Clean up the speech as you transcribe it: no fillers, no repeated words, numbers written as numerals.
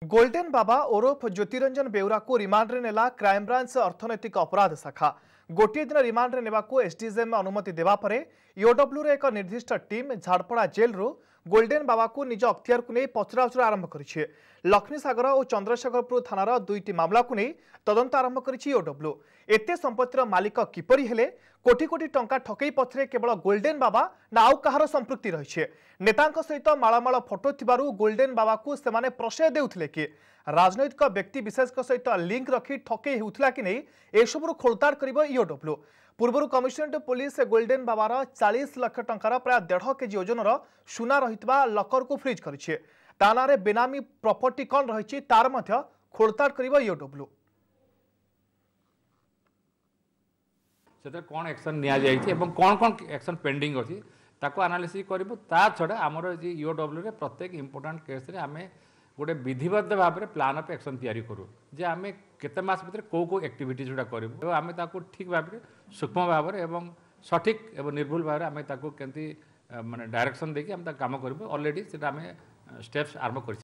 Golden बाबा ओरफ ज्योतिरंजन बेउरा को remand रे नेला क्राइमब्रांच अर्थनैतिक अपराध शाखा गोटे दिन रिमांड रे नेबा को एसडीजेएम अनुमति देवा परे ईओडब्ल्यू रे एक निर्दिष्ट टीम झाड़पड़ा जेल रो गोल्डेन बाबा को निज अख्तियार को नहीं पचराउचरा आरंभ करिछि। लक्ष्मीसागर और चंद्रशेखरपुर थानार दुईटी मामला को नहीं तदंत आरंभ करिछि ईओडब्ल्यू। एते संपत्तिर मालिक किपरि हेले कोटी कोटी टंका ठकई पछरे केवल गोल्डेन बाबा ना आउ कहार संपृक्ति रहिछि। नेतांक सहित माळमाळ फोटो थिबारु गोल्डेन बाबा को सेमाने प्रशय देउथिले कि राजनैतिक व्यक्ति विशेष सहित लिंक रखी ठकई हेउथिला कि नहीं एसबुर खोलताड़ करिबो ईओडब्ल्यू। पूर्व कमिशनरेट पुलिस गोल्डेन बाबार 40 लाख टंकार प्राय 1.5 केजी ओजनर सुना रहितबा लकर को फ्रीज करिछि। तानारे बेनामी प्रॉपर्टी कौन रहिछि तार मध्य खोलताड़ करिबो ईओडब्ल्यू। से कौन एक्शन निया जाइछि एवं कौन कौन एक्शन पेंडिंग अछि ताको एनालिसिस करिबो। ता छडा हमर जे ईओडब्ल्यू रे प्रत्येक इंपोर्टेंट केस रे आमे गोटे विधिबद्ध भाव में प्लान ऑफ एक्शन तैयारी करूँ जे आम केते मास भीतर को एक्टिविटीज गुड़ा करूँ आम ठीक भाव में सूक्ष्म भाव में सठिक एवं निर्भुल भाव में आम केमती माने डायरेक्शन देकी आम काम करूँ। ऑलरेडी से आम स्टेप्स आरंभ कर